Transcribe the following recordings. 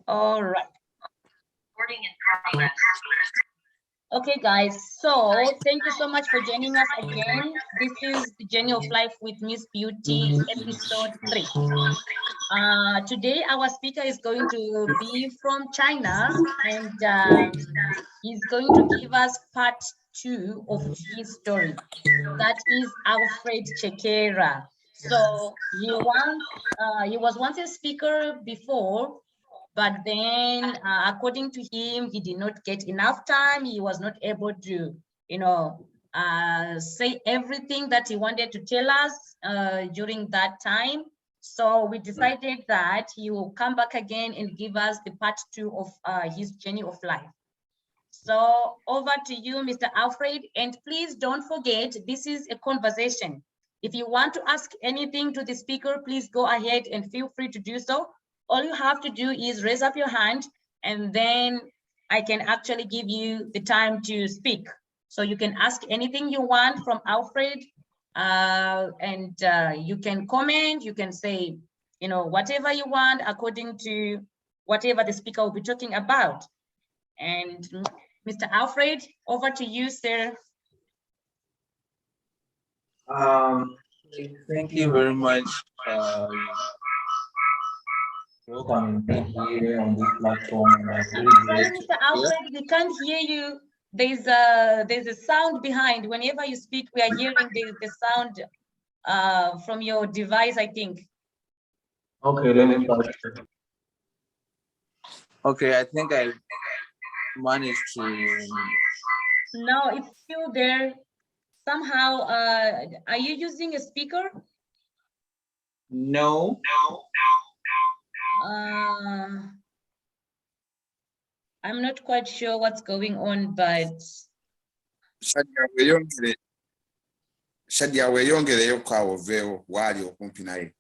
All right. Okay, guys. So thank you so much for joining us again. This is the Journey of Life with Miss Beauty, episode 3. Today, our speaker is going to be from China, and he's going to give us part 2 of his story. That is Alfred Chekera. So he was once a speaker before, but then according to him, he did not get enough time. He was not able to, say everything that he wanted to tell us during that time. So we decided that he will come back again and give us the part 2 of his journey of life. So over to you, Mr. Alfred, and please don't forget, this is a conversation. If you want to ask anything to the speaker, please go ahead and feel free to do so. All you have to do is raise up your hand, and then I can actually give you the time to speak. So you can ask anything you want from Alfred, and you can comment, you can say, whatever you want according to whatever the speaker will be talking about. And Mr. Alfred, over to you, sir. Thank you very much. Welcome here on this platform. Sorry, Mr. Alfred, we can't hear you. There's a sound behind. Whenever you speak, we are hearing the sound from your device, I think. Okay, let me start. Okay, I think I managed to. No, it's still there. Somehow, are you using a speaker? No. I'm not quite sure what's going on, but Shadia weeyongereyo kawoveewo waali okumpi naye.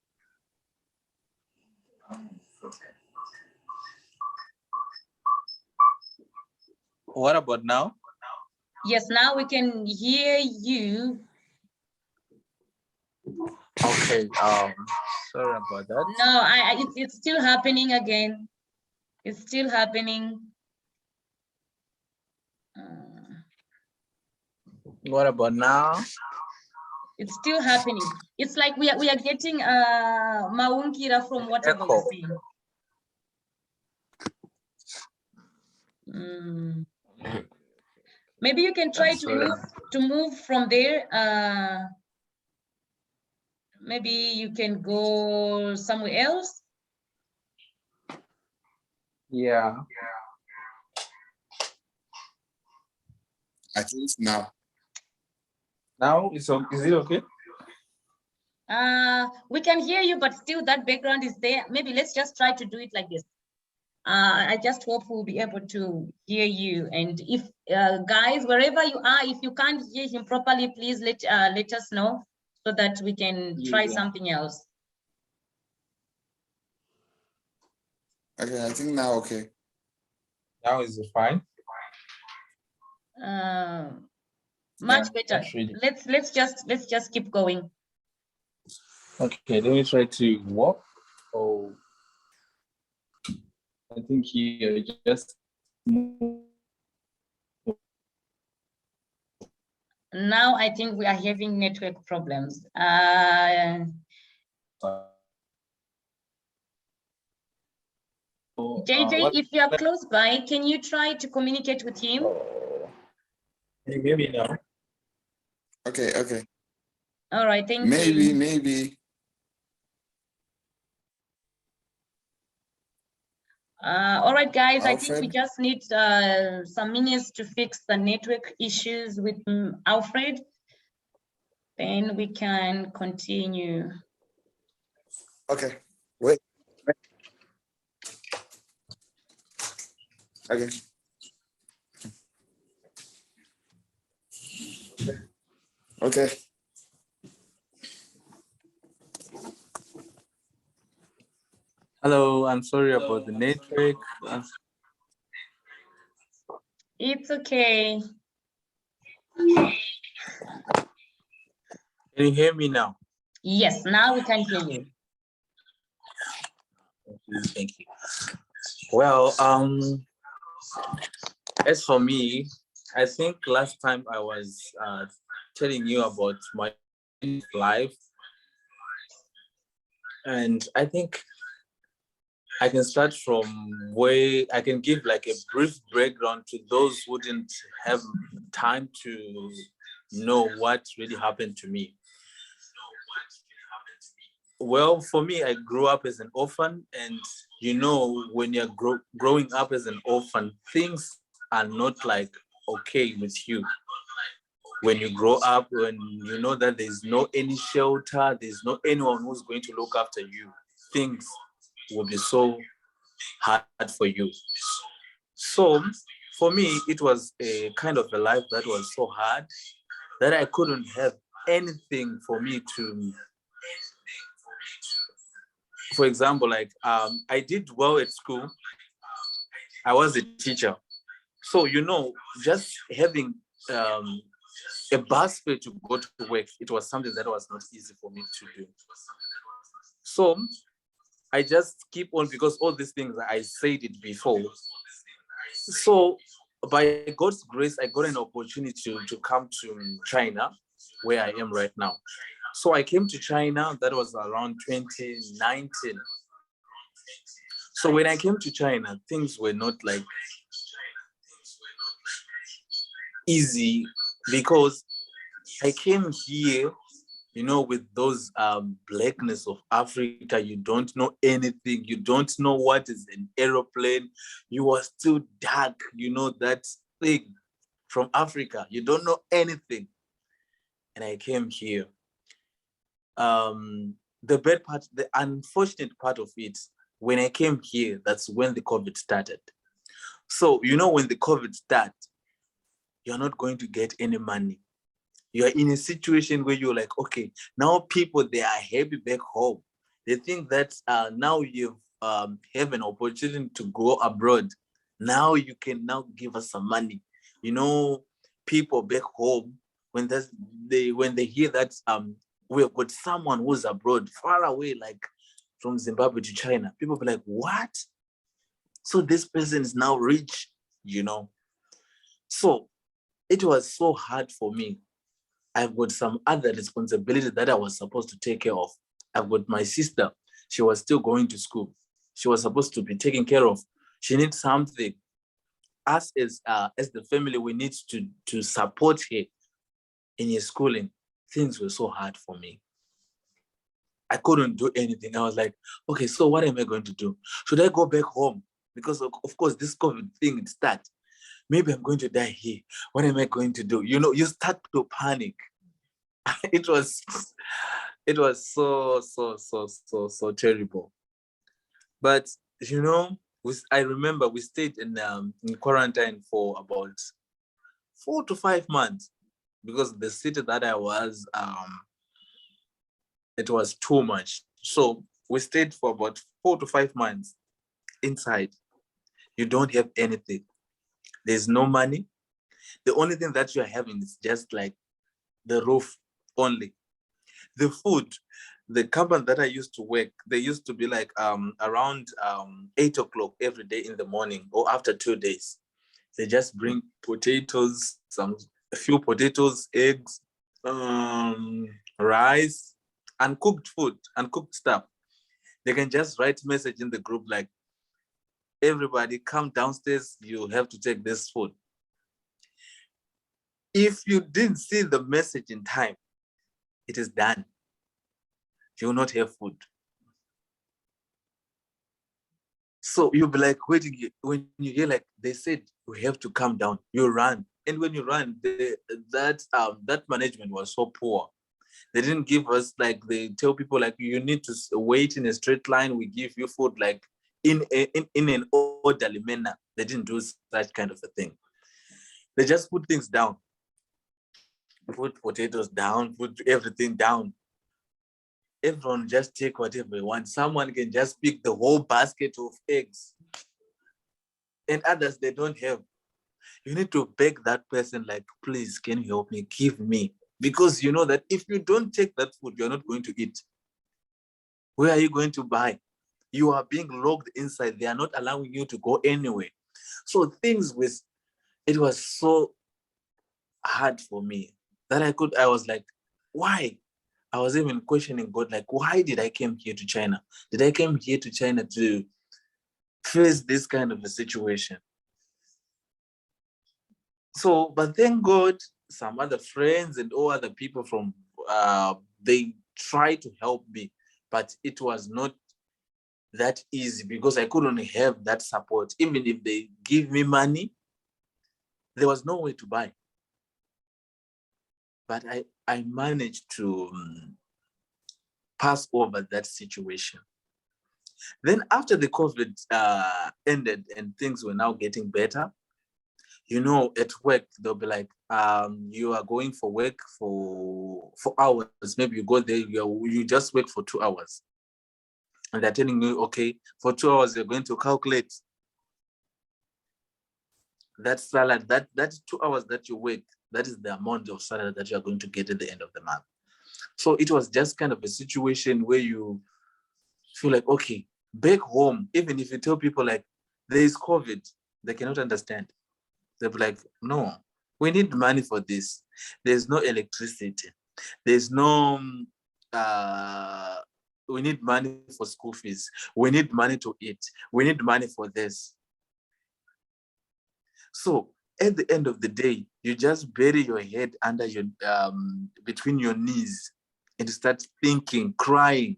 What about now? Yes, now we can hear you. Okay, sorry about that. No, it's still happening again. It's still happening. What about now? It's still happening. It's like we are getting Maunkira from whatever you're saying. Maybe you can try to move from there. Maybe you can go somewhere else. Yeah. At least now. Now is it okay? We can hear you, but still that background is there. Maybe let's just try to do it like this. I just hope we'll be able to hear you. And if guys, wherever you are, if you can't hear him properly, please let us know so that we can try something else. Okay, I think now okay. Now is it fine? Much better. Let's just keep going. Okay, let me try to walk. Oh, I think here just. Now I think we are having network problems. JJ, if you are close by, can you try to communicate with him? Can you hear me now? Okay. All right, thank you. Maybe. All right, guys, Alfred? I think we just need some minutes to fix the network issues with Alfred. Then we can continue. Okay, wait. Okay. Okay. Hello, I'm sorry about the network. It's okay. Can you hear me now? Yes, now we can hear you. Thank you. Well, as for me, I think last time I was telling you about my life, and I think I can start from where I can give like a brief background to those who didn't have time to know what really happened to me. Well, for me, I grew up as an orphan, and you know, when you're growing up as an orphan, things are not like okay with you. When you grow up, when you know that there's no any shelter, there's no anyone who's going to look after you, things will be so hard for you. So for me, it was a kind of a life that was so hard that I couldn't have anything for me to, for example, like I did well at school. I was a teacher. So, you know, just having a bus fare to go to work, it was something that was not easy for me to do. So I just keep on because all these things I said it before. So by God's grace, I got an opportunity to come to China, where I am right now. So I came to China, that was around 2019. So when I came to China, things were not like easy because I came here, you know, with those blackness of Africa. You don't know anything. You don't know what is an aeroplane. You are still dark, you know, that thing from Africa. You don't know anything. And I came here. The bad part, the unfortunate part of it, when I came here, that's when the COVID started. So, you know, when the COVID started, you're not going to get any money. You're in a situation where you're like, okay, now people, they are happy back home. They think that now you have an opportunity to go abroad. Now you can now give us some money. You know, people back home, when they hear that we've got someone who's abroad, far away, like from Zimbabwe to China, people be like, what? So this person is now rich, you know? So it was so hard for me. I've got some other responsibility that I was supposed to take care of. I've got my sister. She was still going to school. She was supposed to be taken care of. She needs something. Us as the family, we need to support her in her schooling. Things were so hard for me. I couldn't do anything. I was like, okay, so what am I going to do? Should I go back home? Because of course, this COVID thing, it started. Maybe I'm going to die here. What am I going to do? You know, you start to panic. it was so terrible. But you know, I remember we stayed in quarantine for about 4 to 5 months because the city that I was, it was too much. So we stayed for about 4 to 5 months inside. You don't have anything. There's no money. The only thing that you're having is just like the roof only. The food, the company that I used to work, they used to be like around 8 o'clock every day in the morning or after 2 days. They just bring potatoes, a few potatoes, eggs, rice, uncooked food, uncooked stuff. They can just write message in the group like, everybody come downstairs, you have to take this food. If you didn't see the message in time, it is done. You will not have food. So you'll be like waiting. When you hear like they said we have to come down, you run. And when you run, that management was so poor. They didn't give us, like, they tell people like you need to wait in a straight line. We give you food like in an orderly manner. They didn't do such kind of a thing. They just put things down. Put potatoes down, put everything down. Everyone just take whatever they want. Someone can just pick the whole basket of eggs. And others, they don't have. You need to beg that person like, please, can you help me? Give me. Because you know that if you don't take that food, you're not going to eat. Where are you going to buy? You are being locked inside. They are not allowing you to go anywhere. So it was so hard for me that I was like, why? I was even questioning God, like, why did I came here to China? Did I came here to China to face this kind of a situation? So, but thank God, some other friends and all other people from, they tried to help me, but it was not that easy because I couldn't have that support. Even if they give me money, there was no way to buy. But I managed to pass over that situation. Then after the COVID ended and things were now getting better, at work, they'll be like, you are going for work for hours. Maybe you go there, you just work for 2 hours. And they're telling you, okay, for 2 hours, you're going to calculate that salary, that 2 hours that you work, that is the amount of salary that you're going to get at the end of the month. So it was just kind of a situation where you feel like, okay, back home, even if you tell people like there is COVID, they cannot understand. They'll be like, no, we need money for this. There's no electricity. There's no, we need money for school fees. We need money to eat. We need money for this. So at the end of the day, you just bury your head under your, between your knees and start thinking, crying.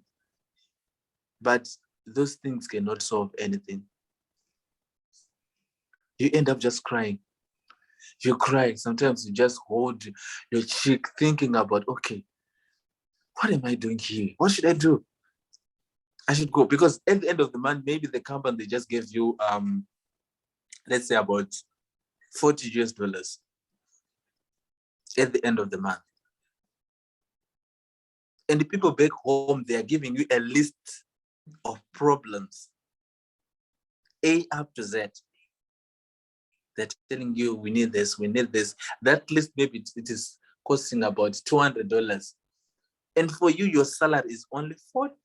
But those things cannot solve anything. You end up just crying. You cry. Sometimes you just hold your cheek thinking about, okay, what am I doing here? What should I do? I should go. Because at the end of the month, maybe the company, they just gave you, let's say about $40 at the end of the month. And the people back home, they are giving you a list of problems, A up to Z. They're telling you, we need this, we need this. That list, maybe it is costing about $200. And for you, your salary is only 40.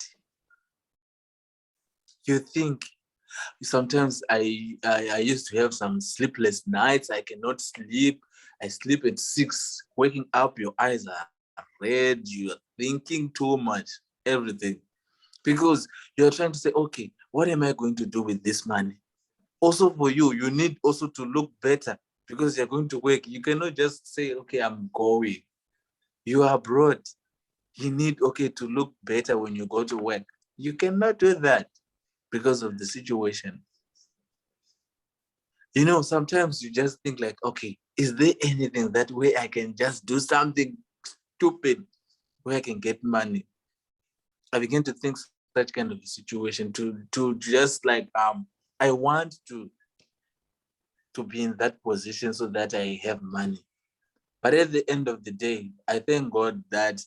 You think, sometimes I used to have some sleepless nights. I cannot sleep. I sleep at 6, waking up, your eyes are red, you are thinking too much, everything. Because you're trying to say, okay, what am I going to do with this money? Also for you, you need also to look better because you're going to work. You cannot just say, okay, I'm going. You are abroad. You need, okay, to look better when you go to work. You cannot do that because of the situation. Sometimes you just think like, okay, is there anything that way I can just do something stupid where I can get money? I begin to think such kind of a situation to just like, I want to be in that position so that I have money. But at the end of the day, I thank God that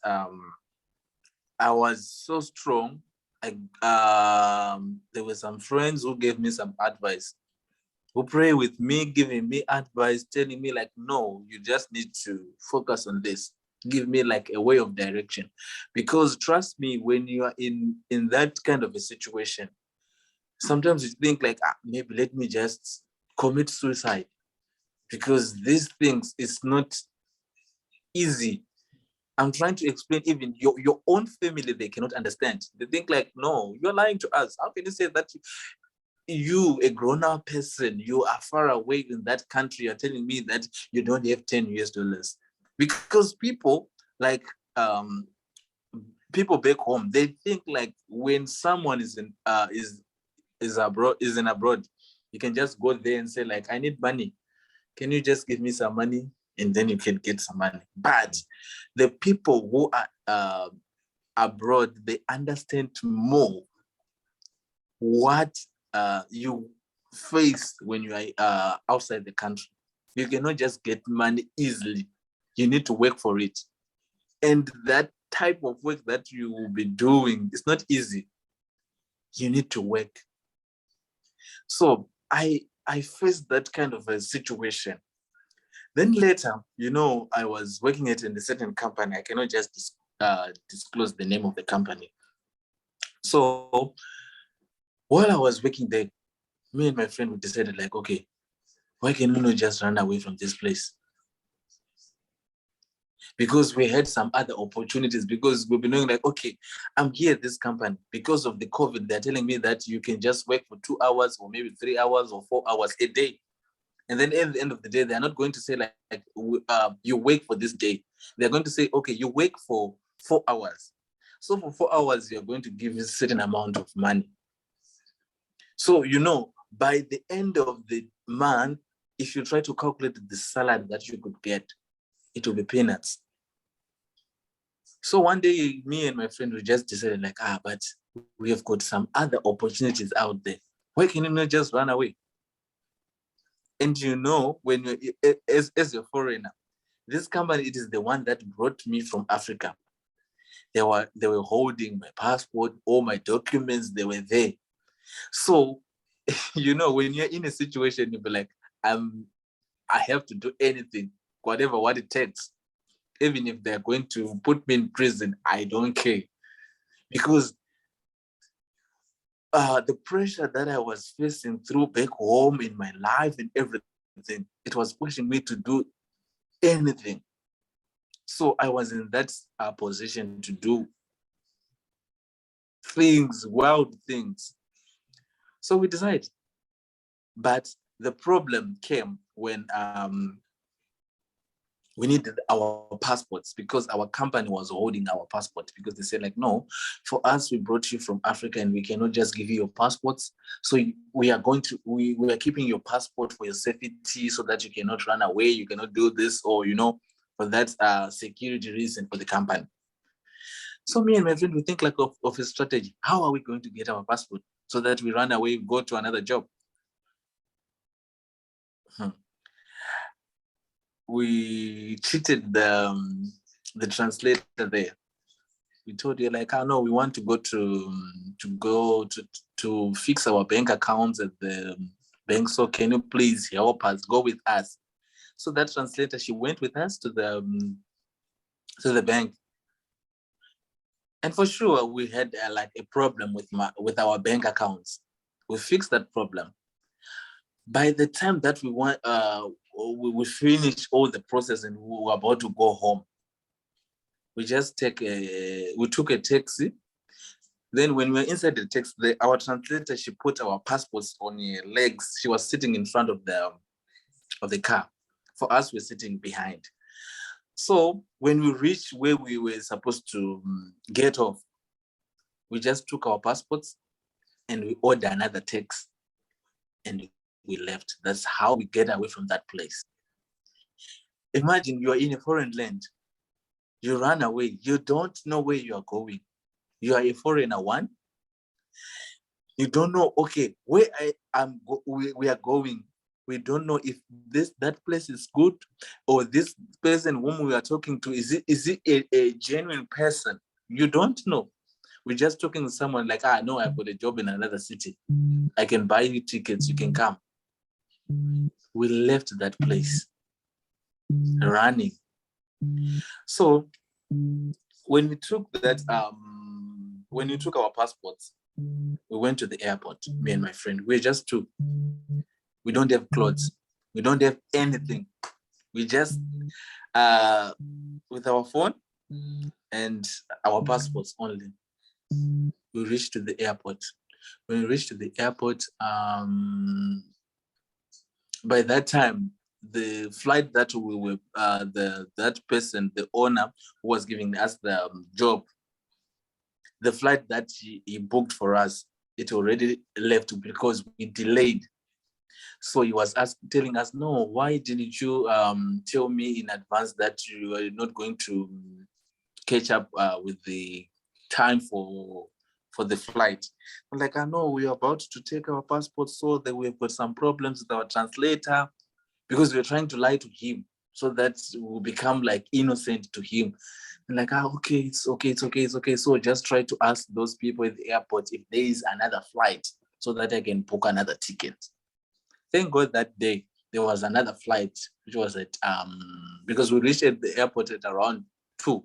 I was so strong. There were some friends who gave me some advice, who pray with me, giving me advice, telling me like, no, you just need to focus on this. Give me like a way of direction. Because trust me, when you are in that kind of a situation, sometimes you think like, maybe let me just commit suicide. Because these things, it's not easy. I'm trying to explain, even your own family, they cannot understand. They think like, no, you're lying to us. How can you say that you, a grown-up person, you are far away in that country, you're telling me that you don't have $10? Because people like, people back home, they think like when someone is in abroad, you can just go there and say like, I need money. Can you just give me some money? And then you can get some money. But the people who are abroad, they understand more what you face when you are outside the country. You cannot just get money easily. You need to work for it. And that type of work that you will be doing is not easy. You need to work. So I faced that kind of a situation. Then later, I was working in a certain company. I cannot just disclose the name of the company. So While I was working there, me and my friend we decided like, okay, why can we not just run away from this place? Because we had some other opportunities, because we've been knowing like, okay, I'm here at this company because of the COVID. They're telling me that you can just work for 2 hours or maybe 3 hours or 4 hours a day. And then at the end of the day, they're not going to say like you work for this day. They're going to say, okay, you work for 4 hours. So for 4 hours, you're going to give a certain amount of money. So, by the end of the month, if you try to calculate the salary that you could get, it will be peanuts. So one day, me and my friend, we just decided like, but we have got some other opportunities out there. Why can you not just run away? And when you're as a foreigner, this company, it is the one that brought me from Africa. They were holding my passport, all my documents, they were there. So, when you're in a situation, you'll be like, I have to do anything, whatever what it takes. Even if they're going to put me in prison, I don't care. Because the pressure that I was facing through back home in my life and everything, it was pushing me to do anything. So I was in that position to do things, wild things. So we decided. But the problem came when we needed our passports, because our company was holding our passport, because they said like, no, for us, we brought you from Africa and we cannot just give you your passports. So we are keeping your passport for your safety, so that you cannot run away, you cannot do this, or, for that security reason for the company. So me and my friend, we think like of a strategy. How are we going to get our passport so that we run away, go to another job? We cheated the translator there. We told you like, no, we want to go to fix our bank accounts at the bank. So can you please help us, go with us? So that translator, she went with us to the bank. And for sure, we had like a problem with our bank accounts. We fixed that problem. By the time that we finished all the process and we were about to go home, we took a taxi. Then when we were inside the taxi, our translator, she put our passports on her legs. She was sitting in front of the car. For us, we're sitting behind. So when we reached where we were supposed to get off, we just took our passports and we ordered another taxi and we left. That's how we get away from that place. Imagine you are in a foreign land. You run away. You don't know where you are going. You are a foreigner, one. You don't know, okay, where we are going. We don't know if that place is good, or this person whom we are talking to, is it a genuine person? You don't know. We're just talking to someone like, no, I've got a job in another city. I can buy you tickets, you can come. We left that place running. So when we took our passports, we went to the airport, me and my friend. We're just two. We don't have clothes. We don't have anything. We just, with our phone and our passports only, we reached to the airport. When we reached to the airport, by that time, the flight that we were, that person, the owner who was giving us the job, the flight that he booked for us, it already left because we delayed. So he was telling us, no, why didn't you tell me in advance that you are not going to catch up with the time for the flight? I'm like, I know we are about to take our passport, so that we've got some problems with our translator, because we're trying to lie to him so that we'll become like innocent to him. And like, okay, it's okay. So just try to ask those people at the airport if there is another flight so that I can book another ticket. Thank God that day there was another flight, which was at because we reached at the airport at around 2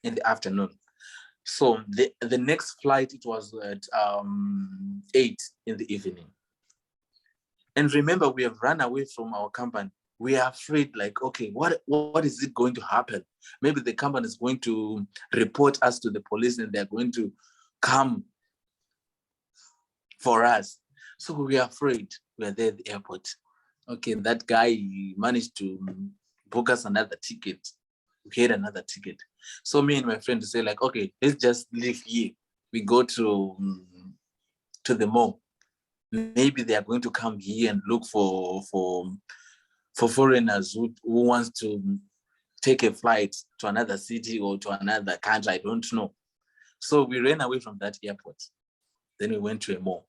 in the afternoon. So the next flight, it was at 8 in the evening. And remember, we have run away from our company. We are afraid, like, okay, what is it going to happen? Maybe the company is going to report us to the police and they're going to come for us. So we are afraid. We are there at the airport. Okay, that guy managed to book us another ticket. We had another ticket. So me and my friend say, like, okay, let's just leave here. We go to the mall. Maybe they are going to come here and look for foreigners who wants to take a flight to another city or to another country. I don't know. So we ran away from that airport. Then we went to a mall.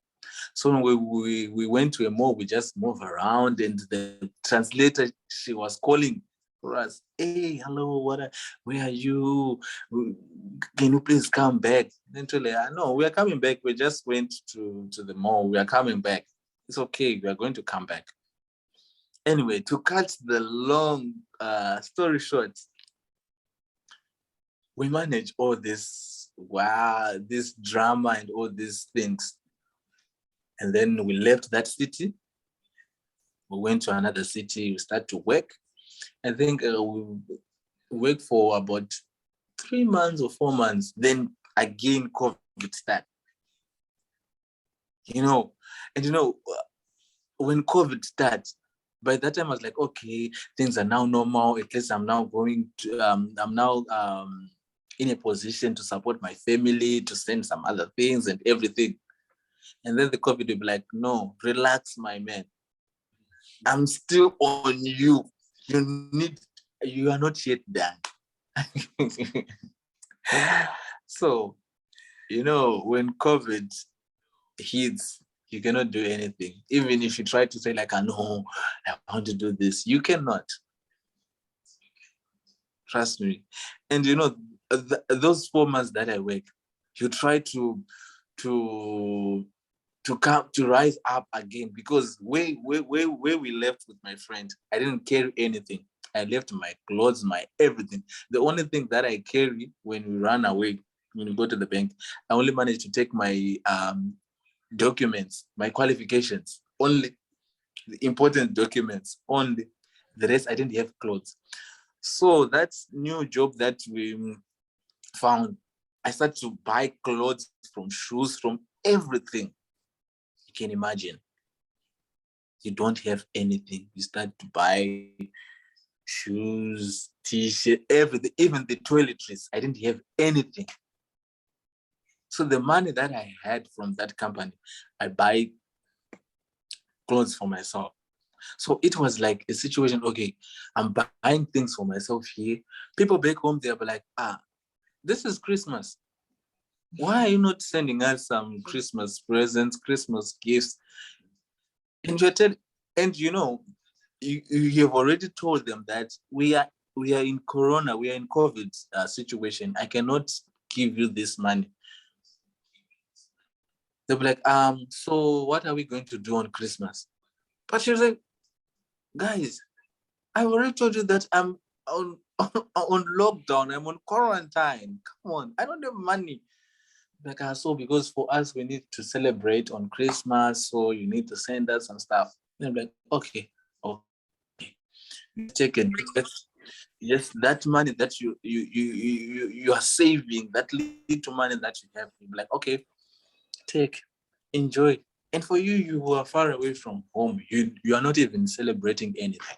So when we went to a mall, we just move around, and the translator, she was calling for us. Hey, hello, where are you? Can you please come back? Then no, we are coming back. We just went to the mall. We are coming back. It's okay. We are going to come back. Anyway, to cut the long story short, we managed all this, this drama and all these things. And then we left that city. We went to another city. We started to work. I think we worked for about 3 months or 4 months. Then again, COVID started. When COVID started, by that time I was like, okay, things are now normal. At least I'm now in a position to support my family, to send some other things and everything. And then the COVID will be like, no, relax, my man. I'm still on you. You are not yet done. So, when COVID hits, you cannot do anything. Even if you try to say, like, I know, I want to do this, you cannot. Trust me. And those 4 months that I work, you try to come to rise up again, because where we left with my friend, I didn't carry anything. I left my clothes, my everything. The only thing that I carry when we run away, when we go to the bank, I only managed to take my documents, my qualifications, only the important documents, only. The rest, I didn't have clothes. So that new job that we found, I started to buy clothes, from shoes, from everything. You can imagine. You don't have anything. You start to buy shoes, t-shirt, everything, even the toiletries. I didn't have anything. So the money that I had from that company, I buy clothes for myself. So it was like a situation, okay, I'm buying things for myself here. People back home, they'll be like, this is Christmas. Why are you not sending us some Christmas presents, Christmas gifts? And you have already told them that we are in Corona, we are in COVID situation. I cannot give you this money. They'll be like, so what are we going to do on Christmas? But she was like, guys, I already told you that I'm on lockdown, I'm on quarantine. Come on, I don't have money. Like, so because for us, we need to celebrate on Christmas, so you need to send us some stuff. And I'm like, okay. Take it. Yes, that money that you are saving, that little money that you have, you'll be like, okay, take, enjoy. And for you are far away from home, you are not even celebrating anything.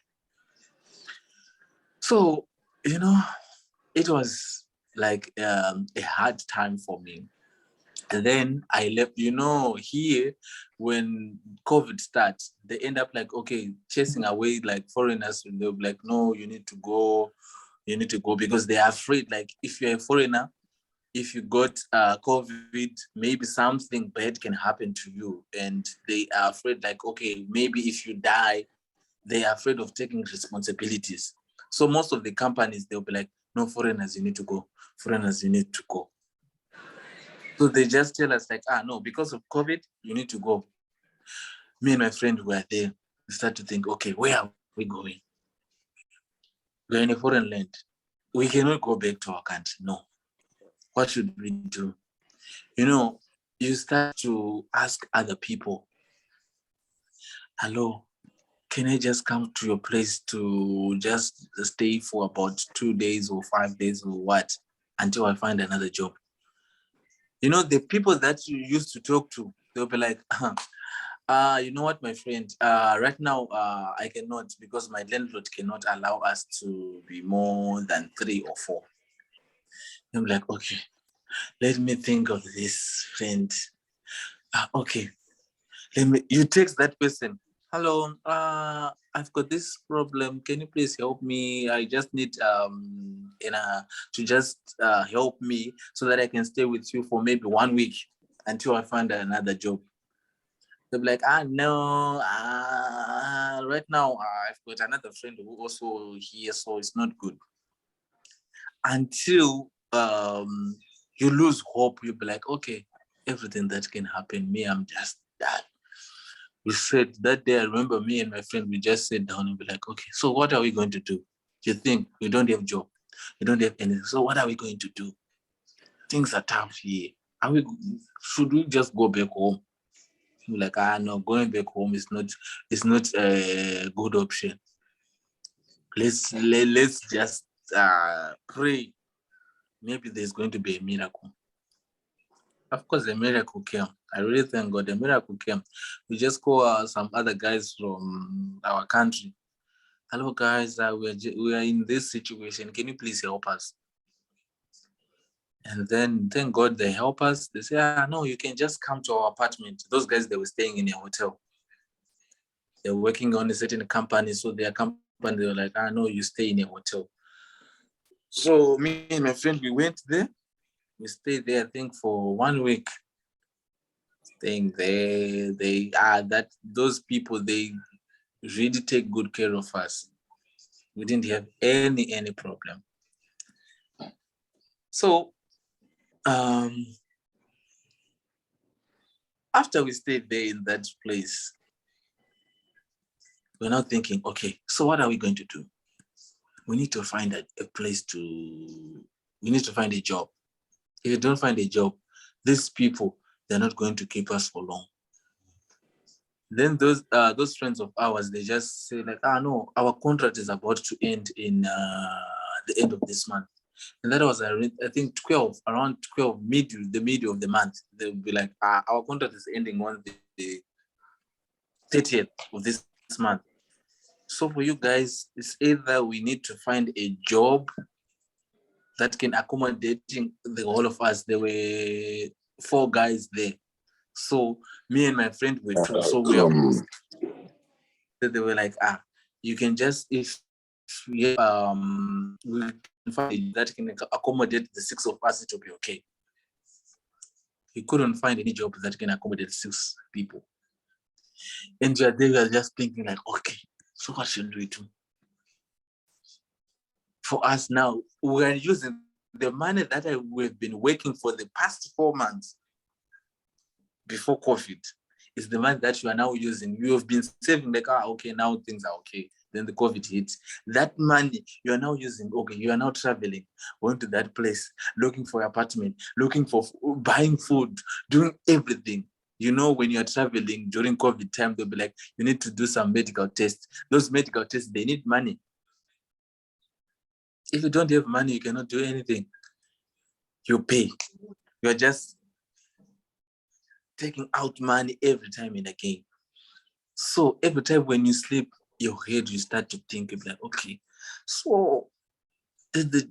So, it was like a hard time for me. And then I left, here when COVID starts, they end up like, okay, chasing away like foreigners. And they'll be like, no, you need to go, because they are afraid. Like, if you're a foreigner, if you got COVID, maybe something bad can happen to you. And they are afraid, like, okay, maybe if you die, they are afraid of taking responsibilities. So most of the companies, they'll be like, no, foreigners, you need to go. Foreigners, you need to go. So they just tell us like, no, because of COVID, you need to go. Me and my friend were there. We start to think, okay, where are we going? We're in a foreign land. We cannot go back to our country. No. what should we do? You know, you start to ask other people, hello, can I just come to your place to just stay for about 2 days or 5 days or what, until I find another job? You know, the people that you used to talk to, they'll be like, you know what, my friend, right now, I cannot, because my landlord cannot allow us to be more than 3 or 4. I'm like, okay, let me think of this, friend. Okay, you text that person. Hello, I've got this problem. Can you please help me? I just need to just help me so that I can stay with you for maybe 1 week until I find another job. They'll be like, no, right now I've got another friend who also here, so it's not good. Until you lose hope, you'll be like, okay, everything that can happen, me, I'm just done. We said that day, I remember me and my friend, we just sat down and be like, okay, so what are we going to do? You think we don't have job, we don't have anything. So what are we going to do? Things are tough here. Should we just go back home? We're like, no, going back home is not a good option. Let's just pray. Maybe there's going to be a miracle. Of course, a miracle came. I really thank God the miracle came. We just call some other guys from our country. Hello, guys, we are in this situation. Can you please help us? And then, thank God, they help us. They say, no, you can just come to our apartment. Those guys, they were staying in a hotel. They're working on a certain company. So their company, they were like, no, you stay in a hotel. So me and my friend, we went there. We stayed there, I think, for 1 week. Staying there, those people, they really take good care of us. We didn't have any problem. So after we stayed there in that place, we're now thinking, okay, so what are we going to do? We need to find we need to find a job. If you don't find a job, these people, they're not going to keep us for long. Then those friends of ours, they just say like, no, our contract is about to end in the end of this month. And that was, I think, around 12, the middle of the month. They'll be like, our contract is ending on the 30th of this month. So for you guys, it's either we need to find a job that can accommodate the whole of us. There were 4 guys there. So me and my friend were 2. So they were like, you can just, if we can find that can accommodate the 6 of us, it will be okay. He couldn't find any job that can accommodate 6 people. And they were just thinking like, okay, so what should we do? For us now, we are using the money that we've been working for the past 4 months before COVID. Is the money that you are now using. You have been saving like, okay, now things are okay. Then the COVID hits. That money you are now using, okay, you are now traveling, going to that place, looking for an apartment, looking for buying food, doing everything. You know, when you're traveling during COVID time, they'll be like, you need to do some medical tests. Those medical tests, they need money. If you don't have money, you cannot do anything. You pay. You're just taking out money every time and again. So every time when you sleep, your head, you start to think, like, okay, so did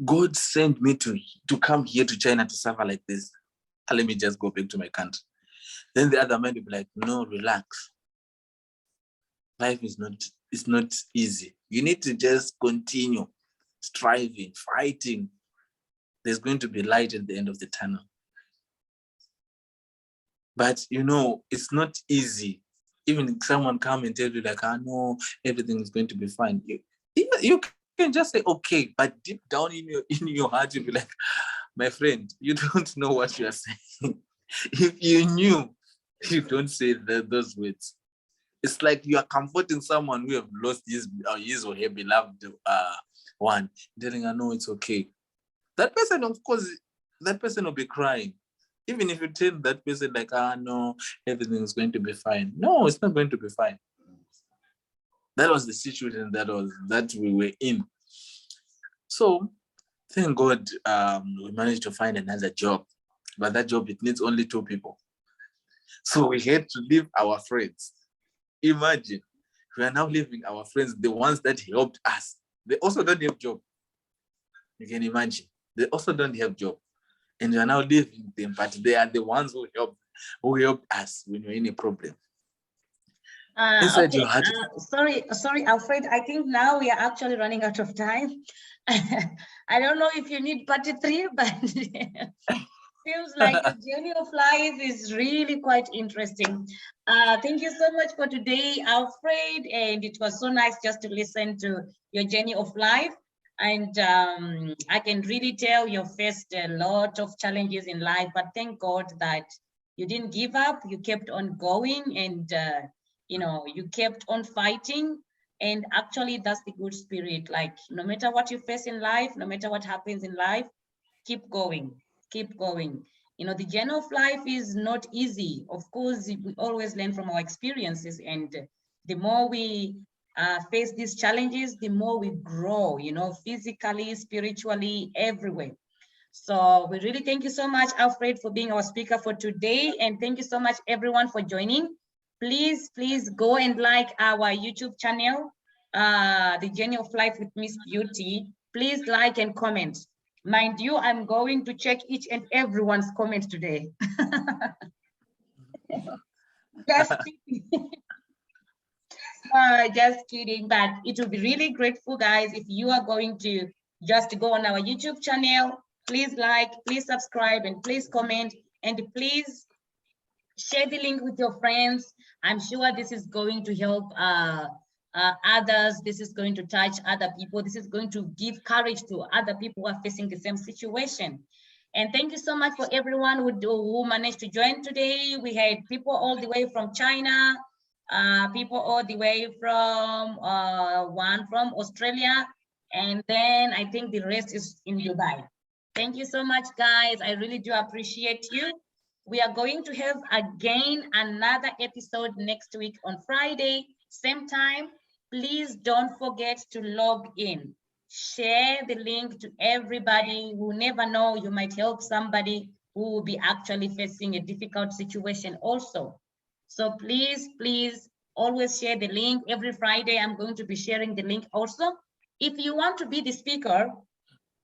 God send me to come here to China to suffer like this? Let me just go back to my country. Then the other man will be like, no, relax. Life is not easy. You need to just continue striving, fighting. There's going to be light at the end of the tunnel. But it's not easy. Even if someone come and tell you like, no, everything is going to be fine. You can just say okay, but deep down in your heart, you'll be like, my friend, you don't know what you are saying. If you knew, you don't say those words. It's like you are comforting someone who have lost his or her beloved one, telling her, no, it's okay. That person, of course, that person will be crying. Even if you tell that person like, no, everything is going to be fine. No, it's not going to be fine. That was the situation that we were in. So thank God we managed to find another job. But that job, it needs only 2 people. So we had to leave our friends. Imagine, we are now leaving our friends, the ones that helped us. They also don't have job. You can imagine. They also don't have job. And we are now leaving them, but they are the ones who helped us when you're in a problem. Inside Okay. your heart. Sorry, Alfred. I think now we are actually running out of time. I don't know if you need part 3, but feels like your journey of life is really quite interesting. Thank you so much for today, Alfred. And it was so nice just to listen to your journey of life. And I can really tell you faced a lot of challenges in life, but thank God that you didn't give up. You kept on going, and you kept on fighting. And actually, that's the good spirit. Like, no matter what you face in life, no matter what happens in life, keep going, keep going. The journey of life is not easy. Of course, we always learn from our experiences, and the more we face these challenges, the more we grow, physically, spiritually, everywhere. So we really thank you so much, Alfred, for being our speaker for today. And thank you so much, everyone, for joining. Please go and like our YouTube channel, The Journey of Life with Miss Beauty. Please like and comment. Mind you, I'm going to check each and everyone's comment today. Just kidding. Just kidding, but it will be really grateful, guys, if you are going to just go on our YouTube channel. Please like, please subscribe, and please comment, and please share the link with your friends. I'm sure this is going to help others. This is going to touch other people. This is going to give courage to other people who are facing the same situation. And thank you so much for everyone who managed to join today. We had people all the way from China, people all the way from one from Australia, and then I think the rest is in Dubai. Thank you so much, guys. I really do appreciate you. We are going to have again another episode next week on Friday, same time. Please don't forget to log in. Share the link to everybody. You never know, you might help somebody who will be actually facing a difficult situation also. So please always share the link. Every Friday, I'm going to be sharing the link also. If you want to be the speaker,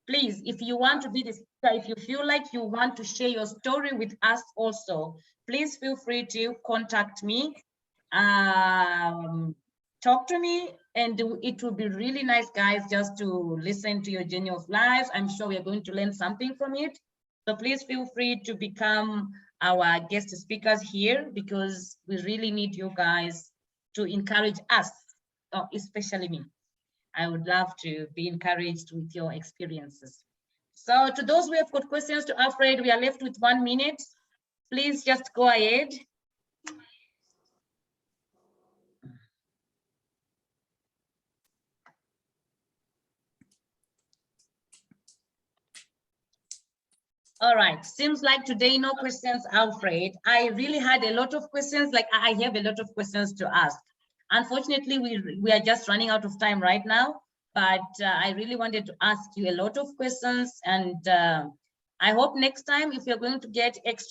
please, if you want to be the speaker, if you feel like you want to share your story with us also, please feel free to contact me, talk to me, and it will be really nice, guys, just to listen to your journey of life. I'm sure we are going to learn something from it. So please feel free to become our guest speakers here, because we really need you guys to encourage us, especially me. I would love to be encouraged with your experiences. So to those who have got questions to Alfred, we are left with 1 minute. Please just go ahead. All right, seems like today no questions, Alfred. I really had a lot of questions, like I have a lot of questions to ask. Unfortunately, we are just running out of time right now, but I really wanted to ask you a lot of questions, and I hope next time, if you're going to get extra